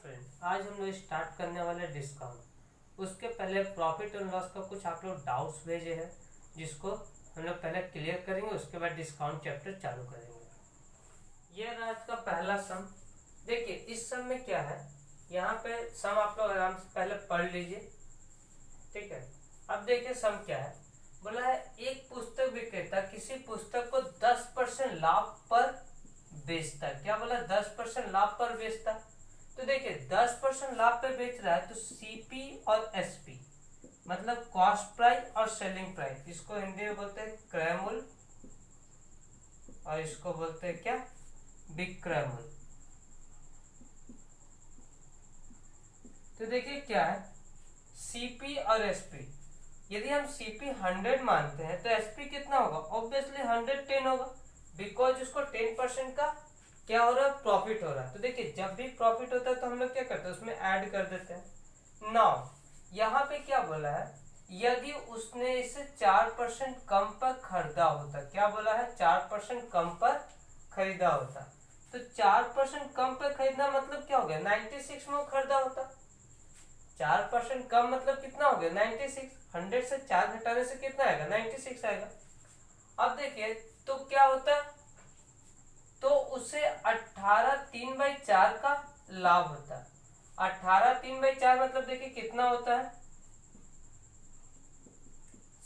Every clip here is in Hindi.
फ्रेंड, आज हम लोग स्टार्ट करने वाले डिस्काउंट। उसके पहले प्रॉफिट एंड लॉस का कुछ आप लोग डाउट्स भेजे हैं जिसको हम लोग पहले क्लियर करेंगे, उसके बाद डिस्काउंट चैप्टर चालू करेंगे। ये रहा आज का पहला सम। देखिए इस सम में क्या है, यहाँ पे सम आप लोग आराम से पहले पढ़ लीजिए, ठीक है। अब देखिए सम क्या है, बोला है एक पुस्तक विक्रेता किसी पुस्तक को 10% लाभ पर बेचता। क्या बोला, 10% लाभ पर बेचता। तो देखिए 10% लाभ पर बेच रहा है तो सीपी और एसपी मतलब कॉस्ट प्राइस और सेलिंग प्राइस, इसको हिंदी में बोलते हैं क्रय मूल्य और इसको बोलते हैं क्या, विक्रय मूल्य। तो देखिए क्या है, सीपी और एसपी, यदि हम सीपी 100 मानते हैं तो एसपी कितना होगा, ऑब्वियसली 110 होगा, बिकॉज उसको 10% का क्या हो रहा है, प्रॉफिट हो रहा है। तो देखिए जब भी प्रॉफिट होता है तो हम लोग क्या करते हैं, उसमें ऐड कर देते हैं। नाउ यहाँ पे क्या बोला है, यदि उसने इसे 4% कम पर खरीदा होता, क्या बोला है, 4% कम पर खरीदा होता। तो 4% कम पर खरीदना मतलब क्या हो गया, 96 में खरीदा होता। 4% कम मतलब कितना हो गया, 96। 100 से 4 घटाने से कितना आएगा, 96 आएगा। अब देखिए तो क्या होता, तो उसे 18/3/4 का लाभ होता है। 18/3/4 मतलब देखिए कितना होता है,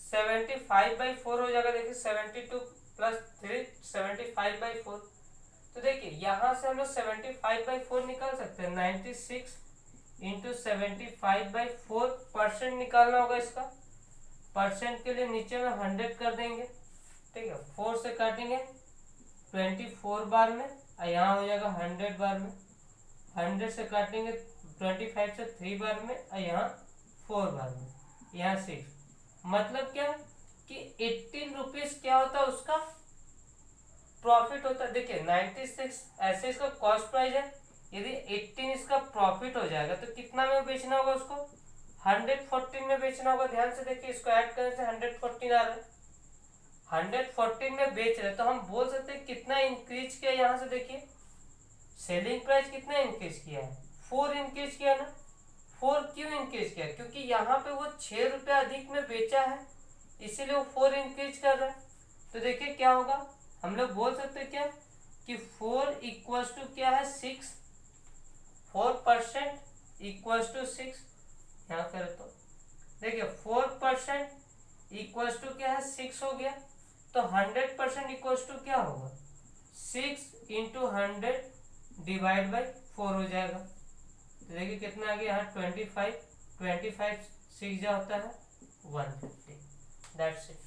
75/4 हो जाएगा। देखिए 72 + 3 75/4। तो देखिए यहां से हम लोग 75/4 निकाल सकते हैं। 96 × 75/4 परसेंट निकालना होगा। इसका परसेंट के लिए नीचे में 100 कर देंगे, ठीक है। 4 से काटेंगे 24 बार में, यहाँ हो जाएगा 100 बार में। 100 से काटेंगे 25 से 3 बार में, यहाँ 4 बार में, यहाँ 6। मतलब क्या कि 18 रुपीज क्या होता है, उसका प्रॉफिट होता है। देखिए 96 ऐसे इसका कॉस्ट प्राइस है, यदि 18 इसका प्रॉफिट हो जाएगा तो कितना में बेचना होगा उसको, 114 में बेचना होगा। ध्यान से देखिए, इसको ऐड करने से 114 आ रहा है। 114 में बेच रहे तो हम बोल सकते हैं कितना इंक्रीज किया। यहाँ से देखिए सेलिंग प्राइस कितना इंक्रीज किया है, 4 इंक्रीज किया ना। 4 क्यों इंक्रीज किया, क्योंकि यहाँ पे वो 6 रुपया अधिक में बेचा है, इसीलिए वो 4 इंक्रीज कर रहा है। तो देखिए क्या होगा, हम लोग बोल सकते हैं क्या कि 4 इक्वल्स टू क्या है, 6। 4% इक्वल्स टू 6। यहाँ करें तो देखिए 4% इक्वल्स टू क्या है, 6 हो गया। तो 100% इक्वल्स टू क्या होगा, 6 × 100 / 4 हो जाएगा। तो देखिए कितना आ गया, यहाँ 25 6 जा होता है 150। That's it.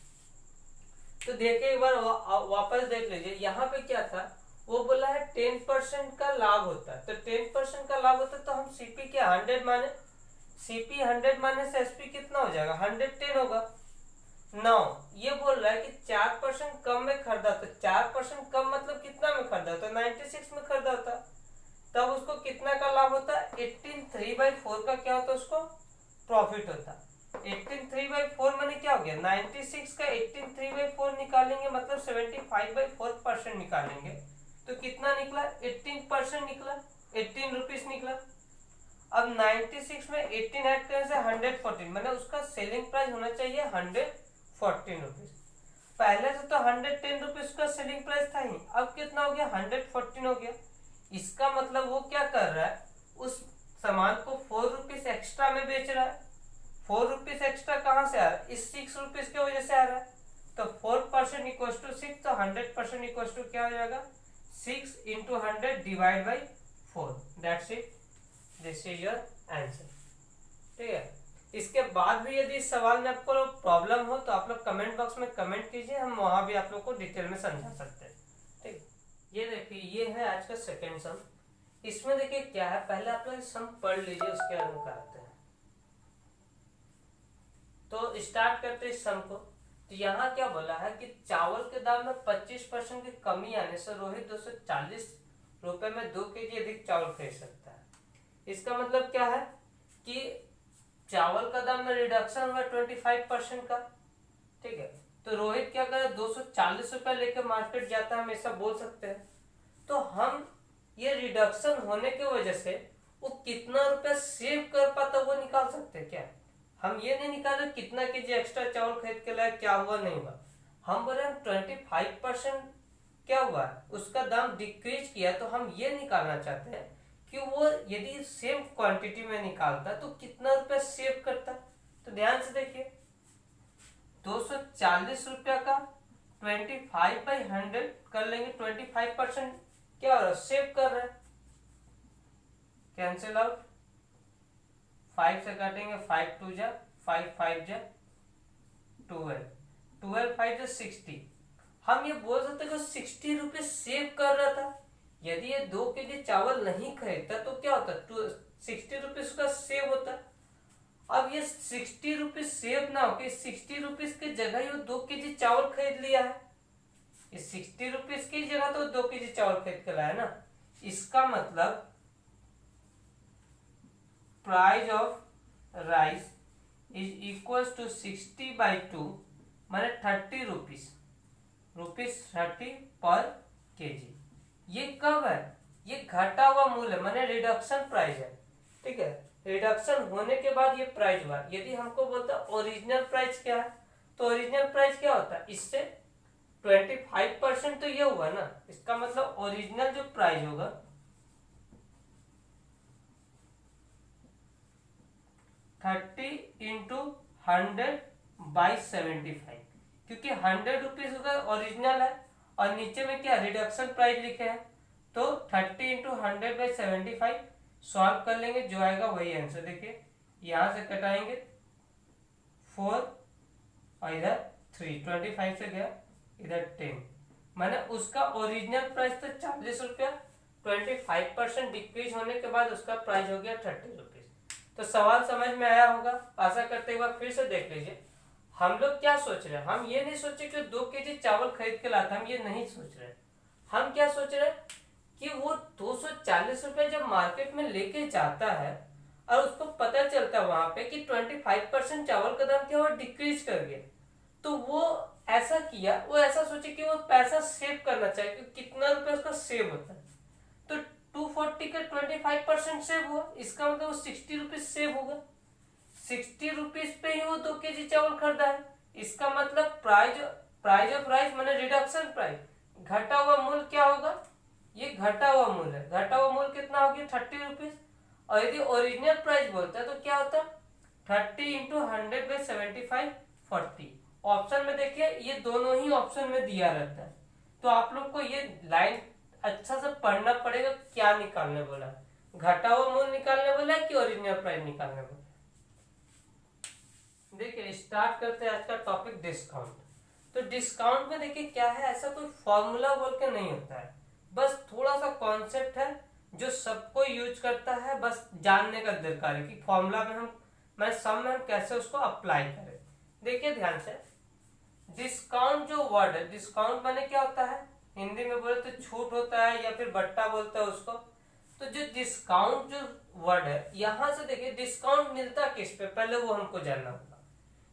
तो देखिए एक बार वापस देख लीजिए, यहाँ पे क्या था, वो बोला है 10% का लाभ होता है। तो 10% का लाभ होता है तो हम सीपी के 100 माने, सीपी 100 माने से एसपी कितना हो जाएगा, 110 होगा। नौ ये बोल रहा है कि 4% कम में खरीदा, तो 4% कम मतलब कितना में खरीदा, तो 96 में खरीदा था। तब उसको कितना का लाभ होता है, 18/3/4 का क्या होता है, उसको प्रॉफिट होता। 18/3/4 माने क्या हो गया, 96 का 18/3/4 निकालेंगे मतलब 75/4% निकालेंगे तो कितना निकला, 18% निकला, 18 रुपीज निकला। अब 96 में 18 ऐड करने से 114, मैंने उसका सेलिंग प्राइस होना चाहिए 114 रुपीज। पहले से तो 110 रुपीज का सेलिंग प्राइस था ही, अब कितना हो गया, 114 हो गया। इसका मतलब वो क्या कर रहा है, उस सामान को 4 रुपीज एक्स्ट्रा में बेच रहा है। 4 रुपीज एक्स्ट्रा कहां से आ रहा है, इस 6 रुपीज की वजह से आ रहा है। तो 4% इक्वल्स टू 6, तो 100% इक्वल्स टू क्या हो जाएगा, 6 × 100 / 4। That's it, this is your answer, ठीक है। इसके बाद भी यदि इस सवाल में आपको प्रॉब्लम हो तो आप लोग कमेंट बॉक्स में कमेंट कीजिए, हम वहां भी आप लोग को डिटेल में समझा सकते हैं, ठीक। ये देखिए ये है आज का सेकेंड सम। इसमें देखिए क्या है, पहले आप लोग सम पढ़ लीजिए, उसके बाद हम कराते हैं। तो स्टार्ट करते हैं इस सम को। तो यहाँ क्या बोला है कि चावल के दाम में 25% की कमी आने से रोहित 240 रुपए में 2 kg अधिक चावल खरीद सकता है। इसका मतलब क्या है कि चावल का दाम में रिडक्शन हुआ 25% का, ठीक है। तो रोहित क्या करे, 240 रुपए लेकर मार्केट जाता है, हम ऐसा बोल सकते हैं। तो हम ये रिडक्शन होने की वजह से वो कितना रुपया सेव कर पाता वो निकाल सकते हैं क्या? हम ये नहीं निकाल रहे कितना केजी एक्स्ट्रा चावल खरीद के लाए, क्या हुआ नहीं हुआ। हम बोले हम 25% क्या हुआ उसका दाम डिक्रीज किया, तो हम ये निकालना चाहते हैं कि वो यदि सेम क्वांटिटी में निकालता तो कितना रुपया सेव करता। तो ध्यान से देखिए 240 रुपया का 25/100 कर लेंगे, 25% क्या हो रहा है सेव कर रहा है। कैंसिल आउट, 5 से काटेंगे 5 2 जा 5 5 जा 12, 12 5 जा 60। हम ये बोल सकते कि 60 रुपये सेव कर रहा था। यदि ये 2 केजी चावल नहीं खरीदता तो क्या होता, 60 रुपीज का सेव होता। अब ये 60 रुपीज सेव ना होके 60 रुपीज की जगह ये 2 केजी चावल खरीद लिया है। ये 60 रुपीज की जगह तो 2 केजी चावल खरीद के लाया ना। इसका मतलब price of rice is equal to 60/2 माने 30 रुपीज 30 पर केजी। ये कब है, ये घटा हुआ मूल्य माने रिडक्शन प्राइस है, ठीक है। रिडक्शन होने के बाद ये प्राइस हुआ। यदि हमको बोलता ओरिजिनल प्राइस क्या है, तो ओरिजिनल प्राइस क्या होता है, इससे 25% तो ये हुआ ना। इसका मतलब ओरिजिनल जो प्राइस होगा 30 × 100/75, क्योंकि 100 रुपीज होगा ओरिजिनल है और नीचे में क्या रिडक्शन प्राइस लिखे हैं, तो 30 × 100/75 सॉल्व कर लेंगे, जो आएगा वही आंसर। देखिए यहां से कटाएंगे 4 और इधर 3, 25 से गया इधर 10, माने उसका ओरिजिनल प्राइस तो 40 रुपया, 25% डिक्रीज होने के बाद उसका प्राइस हो गया 30 रुपीज। तो सवाल समझ में आया होगा, आशा करते हुए फिर से देख लीजिए। हम लोग क्या सोच रहे हैं, हम ये नहीं सोचे कि 2 केजी चावल खरीद के लाता, हम ये नहीं सोच रहे। हम क्या सोच रहे हैं कि वो 240 रुपए जब मार्केट में लेके जाता है और उसको पता चलता है वहां पे कि 25% चावल का दाम क्या हुआ डिक्रीज कर गया, तो वो ऐसा किया, वो ऐसा सोचे कि वो पैसा सेव करना चाहिए कि कितना रुपया उसका सेव होता है। तो 240 का 25% सेव हुआ, इसका मतलब वो 60 रुपीज सेव होगा। 60 रुपीज पे ही वो 2 केजी चावल खरीदा है। इसका मतलब प्राइस ऑफ राइस माने रिडक्शन प्राइस, घटा हुआ मूल्य क्या होगा, ये घटा हुआ मूल्य है। घटा हुआ मूल्य कितना हो गया 30 रुपीज। और यदि ओरिजिनल प्राइस बोलता है तो क्या होता है 30 × 100/75 40। ऑप्शन में देखिए ये दोनों ही ऑप्शन में दिया रहता है, तो आप लोग को ये लाइन अच्छा से पढ़ना पड़ेगा। क्या निकालने बोला, घटा हुआ मूल्य निकालने बोला है कि ओरिजिनल प्राइस निकालने बोला। देखिए स्टार्ट करते हैं आज का टॉपिक डिस्काउंट। तो डिस्काउंट में देखिए क्या है, ऐसा कोई फॉर्मूला बोल के नहीं होता है, बस थोड़ा सा कॉन्सेप्ट है जो सबको यूज करता है, बस जानने का दरकार है कि फॉर्मूला में सम में हम कैसे उसको अप्लाई करें। देखिए ध्यान से, डिस्काउंट जो वर्ड है, डिस्काउंट माने क्या होता है, हिंदी में बोले तो छूट होता है या फिर बट्टा बोलता है उसको। तो जो डिस्काउंट जो वर्ड है, यहां से देखिए डिस्काउंट मिलता किस पे, पहले वो हमको जानना होगा।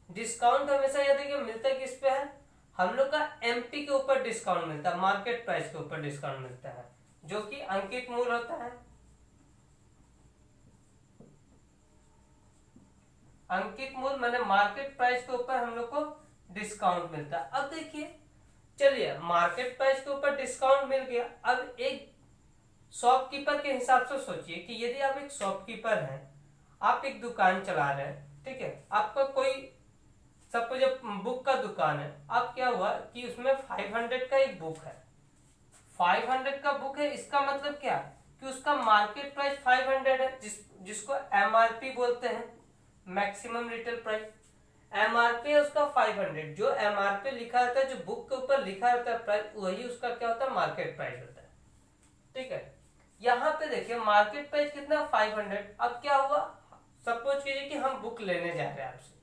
डिस्काउंट हमेशा याद देखिए मिलता किस पे है, हम लोग का एमपी के ऊपर डिस्काउंट मिलता है, मार्केट प्राइस के ऊपर डिस्काउंट मिलता है, जो कि अंकित मूल्य होता है। अंकित मूल्य माने मार्केट प्राइस के ऊपर हम लोग को डिस्काउंट मिलता है। अब देखिए चलिए मार्केट प्राइस के ऊपर डिस्काउंट मिल गया। अब एक शॉपकीपर के हिसाब से सोचिए कि यदि आप एक शॉपकीपर हैं, आप एक दुकान चला रहे हैं, ठीक है, आपका कोई सपोज बुक का दुकान है, अब क्या हुआ कि उसमें 500 का एक बुक है, 500 का बुक है, इसका मतलब क्या कि उसका मार्केट प्राइस 500 है, जिसको एमआरपी बोलते हैं, मैक्सिमम रिटेल प्राइस। एमआरपी है उसका 500, जो एमआरपी लिखा रहता है, जो बुक के ऊपर लिखा रहता है प्राइस, वही उसका क्या होता है मार्केट प्राइस होता है, ठीक है। यहाँ पे देखिए मार्केट प्राइस कितना 500। अब क्या हुआ, सपोज कीजिए कि हम बुक लेने जा रहे हैं आपसे,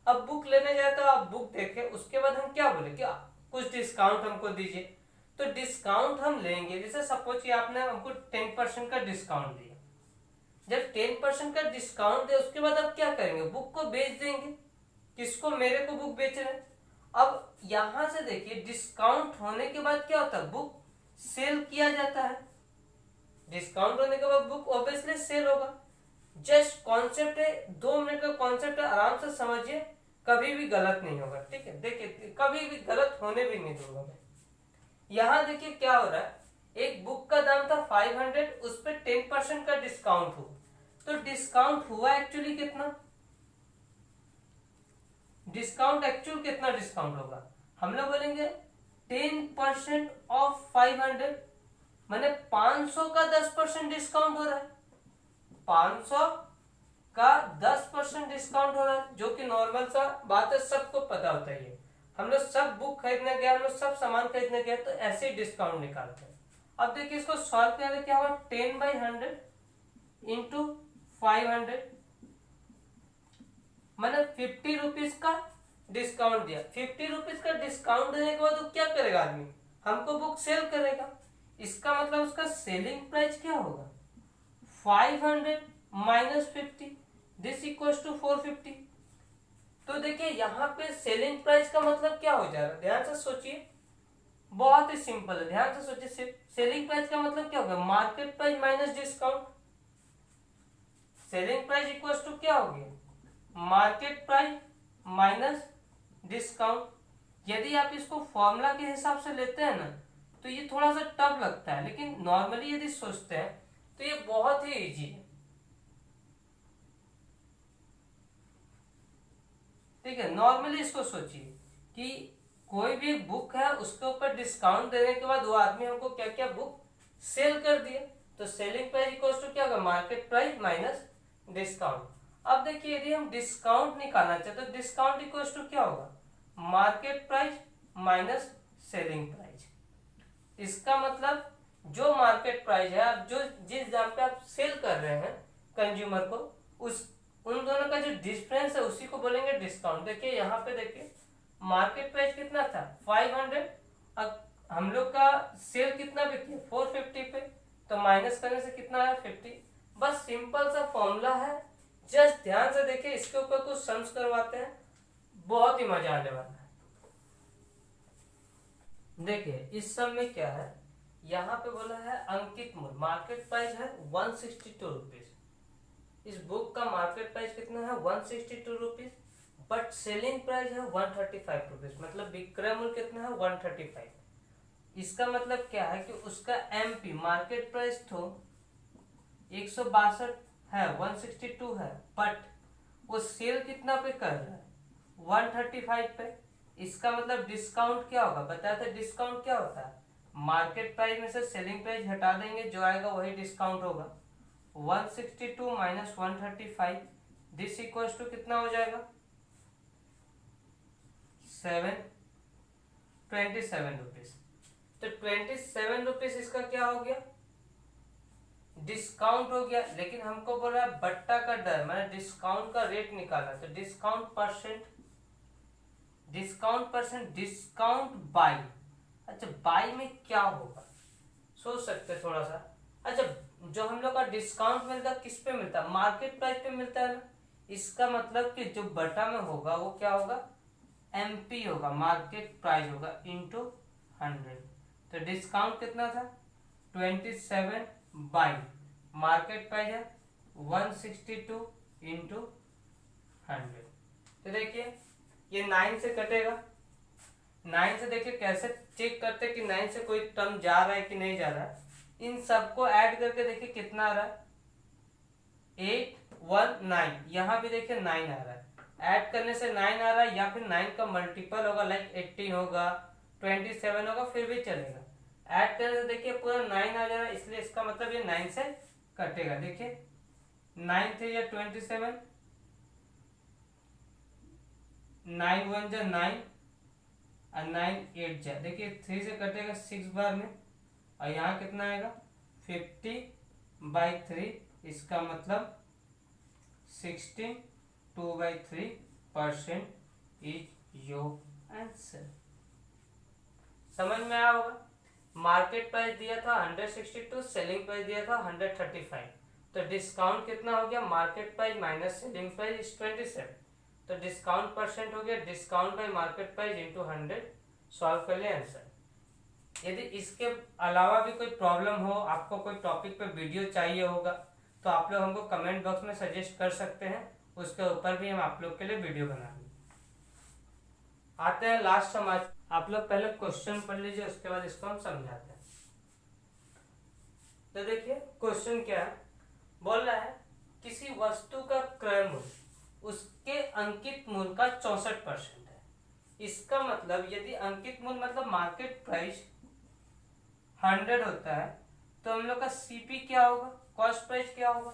अब बुक लेने जाए तो आप बुक देखें, उसके बाद हम क्या बोले कि कुछ डिस्काउंट हमको दीजिए, तो डिस्काउंट हम लेंगे। जैसे सपोज कि आपने हमको 10% का डिस्काउंट दिया, जब 10% का डिस्काउंट दे उसके बाद आप क्या करेंगे, बुक को बेच देंगे। किसको, मेरे को बुक बेच रहे हैं। अब यहां से देखिए डिस्काउंट होने के बाद क्या होता है, बुक सेल किया जाता है, डिस्काउंट होने के बाद बुक ऑब्वियसली सेल होगा। जस्ट कॉन्सेप्ट है, 2 मिनट का कॉन्सेप्ट है, आराम से समझिए, कभी भी गलत नहीं होगा। ठीक है, देखिए कभी भी गलत होने भी नहीं दूंगा मैं। यहाँ देखिए क्या हो रहा है, एक बुक का दाम था 500, उस पर 10% का डिस्काउंट हुआ, तो डिस्काउंट हुआ एक्चुअली कितना, डिस्काउंट एक्चुअल कितना डिस्काउंट होगा, हम लोग बोलेंगे 10% ऑफ 500, मैंने 500 का 10% डिस्काउंट हो रहा है, 500 का 10% डिस्काउंट हो रहा है, जो कि नॉर्मल सा बात है, सबको पता होता है। ये हम लोग सब बुक खरीदने गए, हम लोग सब सामान खरीदने गए, तो ऐसे ही डिस्काउंट निकालते हैं। अब देखिए इसको सॉल्व करने क्या होगा, 10/100 इंटू 500, मैंने 50 रुपीज का डिस्काउंट दिया। 50 रुपीज का डिस्काउंट देने के बाद वो क्या करेगा आदमी, हमको बुक सेल करेगा। इसका मतलब उसका सेलिंग प्राइस क्या होगा, 500 माइनस 50, दिस इक्वल्स टू 450। तो देखिए यहाँ पे सेलिंग प्राइस का मतलब क्या हो जाएगा, ध्यान से सोचिए, बहुत ही सिंपल है, ध्यान से सोचिए। सेलिंग प्राइस का मतलब क्या होगा, market price minus discount. Selling price equals to क्या हो गया, मार्केट प्राइस माइनस डिस्काउंट। यदि आप इसको फॉर्मूला के हिसाब से लेते हैं ना, तो ये थोड़ा सा टफ लगता है, लेकिन नॉर्मली यदि सोचते हैं तो ये बहुत ही इजी है। ठीक है, नॉर्मली इसको सोचिए कि कोई भी बुक है, उसके ऊपर डिस्काउंट देने के बाद वो आदमी हमको क्या क्या बुक सेल कर दिया, तो सेलिंग प्राइस इक्वल्स टू क्या होगा, मार्केट प्राइस माइनस डिस्काउंट। अब देखिए यदि हम डिस्काउंट निकालना चाहते तो डिस्काउंट इक्वल्स टू क्या होगा, market price minus selling price. इसका मतलब जो मार्केट प्राइस है, आप जो जिस दाम पे आप सेल कर रहे हैं कंज्यूमर को, उस उन दोनों का जो डिफरेंस है उसी को बोलेंगे डिस्काउंट। देखिए यहाँ पे देखिए मार्केट प्राइस कितना था 500, अब हम लोग का सेल कितना पे किया 450 पे, तो माइनस करने से कितना आया 50। बस सिंपल सा फॉर्मूला है, जस्ट ध्यान से देखिए, इसके ऊपर कुछ सम्स करवाते हैं, बहुत ही मजा आने वाला है। देखिए इस सब में क्या है, यहाँ पे बोला है अंकित मूल्य, मार्केट प्राइस है 162 रुपीज। इस बुक का मार्केट प्राइस कितना है 162 रुपीज, बट सेलिंग प्राइस है 135 रुपीज, मतलब विक्रय मूल्य कितना है 135। इसका मतलब क्या है कि उसका एमपी मार्केट प्राइस तो 162 है, 162 है, बट वो सेल कितना पे कर रहा है 135 पे। इसका मतलब डिस्काउंट क्या होगा, बताया था डिस्काउंट क्या होता है, मार्केट प्राइस में से सेलिंग प्राइस हटा देंगे, जो आएगा वही डिस्काउंट होगा। 162 माइनस 135, दिस इक्वल्स टू कितना हो जाएगा 27 रुपीज। तो 27 रुपीज इसका क्या हो गया, डिस्काउंट हो गया। लेकिन हमको बोला है बट्टा का दर, मैंने डिस्काउंट का रेट निकाला, तो डिस्काउंट परसेंट डिस्काउंट बाई, अच्छा बाई में क्या होगा, सोच सकते थोड़ा सा। अच्छा जो हम लोग का डिस्काउंट मिलता है किस पे मिलता है, मार्केट प्राइस पे मिलता है ना, इसका मतलब कि जो बटा में होगा वो क्या होगा, एमपी होगा, मार्केट प्राइस होगा इंटू 100। तो डिस्काउंट कितना था 27 बाई मार्केट प्राइस है 162 इंटू 100। तो देखिए ये 9 से कटेगा, 9 से देखिए कैसे चेक करते कि 9 से कोई टर्म जा रहा है कि नहीं जा रहा है। इन सबको ऐड करके देखिए कितना आ रहा है 819, यहाँ भी देखिए 9 आ रहा है, ऐड करने से 9 आ रहा है, या फिर 9 का मल्टीपल होगा, लाइक 18 होगा, 27 होगा, फिर भी चलेगा। ऐड करने से देखिए पूरा 9 आ जा रहा है, इसलिए इसका मतलब ये 9 से कटेगा। देखिए 9 थे या 27, 9 1 जा 9 और 9 8 जा, देखिए 3 से कटेगा 6 बार में, और यहाँ कितना आएगा 50/3, इसका मतलब 62/3% इज योर आंसर। समझ में आया होगा। मार्केट प्राइस दिया था 162, सेलिंग प्राइस दिया था 135, तो डिस्काउंट कितना हो गया, market price minus selling price is 27, तो डिस्काउंट परसेंट हो गया discount bye market price into 100। Solve कर ले आंसर। यदि इसके अलावा भी कोई प्रॉब्लम हो, आपको कोई टॉपिक पे वीडियो चाहिए होगा, तो आप लोग हमको कमेंट बॉक्स में सजेस्ट कर सकते हैं, उसके ऊपर भी हम आप लोग के लिए वीडियो बनाएंगे। आते हैं लास्ट समझ। आप लोग पहले क्वेश्चन पढ़ लीजिए, उसके बाद इसको हम समझाते हैं। तो देखिए क्वेश्चन क्या है, बोल रहा है किसी वस्तु का क्रय मूल्य उसके अंकित मूल्य का 64% है। इसका मतलब यदि अंकित मूल्य मतलब मार्केट प्राइस 100 होता है, तो हम लोग का सीपी क्या होगा, कॉस्ट प्राइस क्या होगा।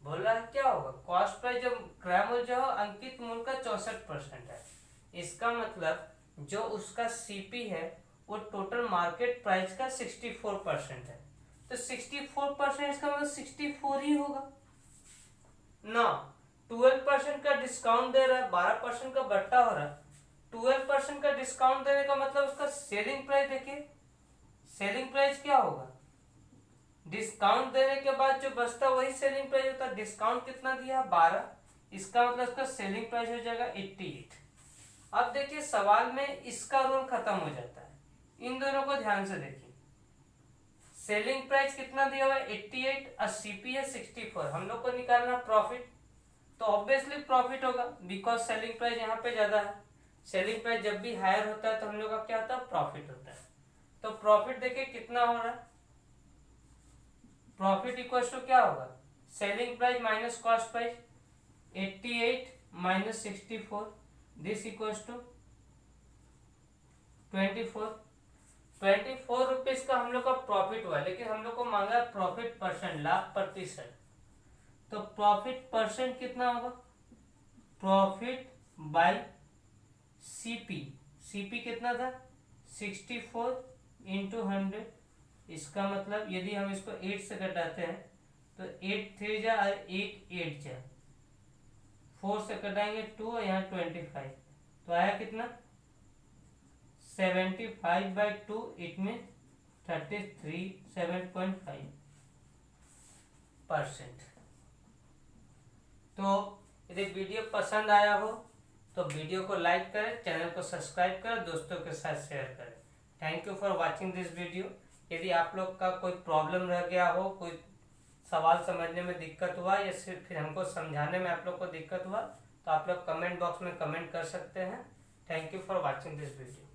बोल रहा है क्या होगा, कॉस्ट प्राइस जो क्रय मूल्य जो अंकित मूल्य का 64% है। इसका मतलब जो उसका सीपी है वो टोटल मार्केट प्राइस का 64% है। तो 64% इसका मतलब 64 ही होगा ना। 12% का डिस्काउंट दे रहा है, 12% का बट्टा हो रहा है। 12% का डिस्काउंट देने का मतलब उसका सेलिंग प्राइस देखिए, सेलिंग प्राइस क्या होगा, डिस्काउंट देने के बाद जो बचता वही सेलिंग प्राइस होता है। डिस्काउंट कितना दिया, 12, इसका मतलब उसका सेलिंग प्राइस हो जाएगा 88। अब देखिए सवाल में इसका रूल खत्म हो जाता है, इन दोनों को ध्यान से देखिए। सेलिंग प्राइस कितना दिया हुआ है 88 और सीपी है 64। हम लोग को निकालना प्रॉफिट, तो ऑब्वियसली प्रॉफिट होगा बिकॉज सेलिंग प्राइस यहाँ पे ज्यादा है। सेलिंग प्राइस जब भी हायर होता है तो हम लोग का क्या होता है, प्रॉफिट होता है। तो प्रॉफिट देखिए कितना हो रहा है, प्रॉफिट इक्वल टू क्या होगा, selling price minus cost price, 88 minus 64, this equals to 24 rupees का हम लोग का प्रॉफिट हुआ। लेकिन हम लोग को मांगा प्रॉफिट परसेंट, लाभ प्रतिशत। तो प्रॉफिट परसेंट कितना होगा, प्रॉफिट बाय सीपी, सीपी कितना था 64 इंटू 100। इसका मतलब यदि हम इसको 8 से घटाते हैं तो 8 3 जा और 1 8 जा, 4 से कटाएंगे 2 और यहाँ 25, तो आया कितना 75/2, इट मीन 37.5%। तो यदि वीडियो पसंद आया हो तो वीडियो को लाइक करें, चैनल को सब्सक्राइब करें, दोस्तों के साथ शेयर करें। Thank you for watching this video. यदि आप लोग का कोई प्रॉब्लम रह गया हो, कोई सवाल समझने में दिक्कत हुआ या फिर हमको समझाने में आप लोग को दिक्कत हुआ, तो आप लोग कमेंट बॉक्स में कमेंट कर सकते हैं। Thank you for watching this video.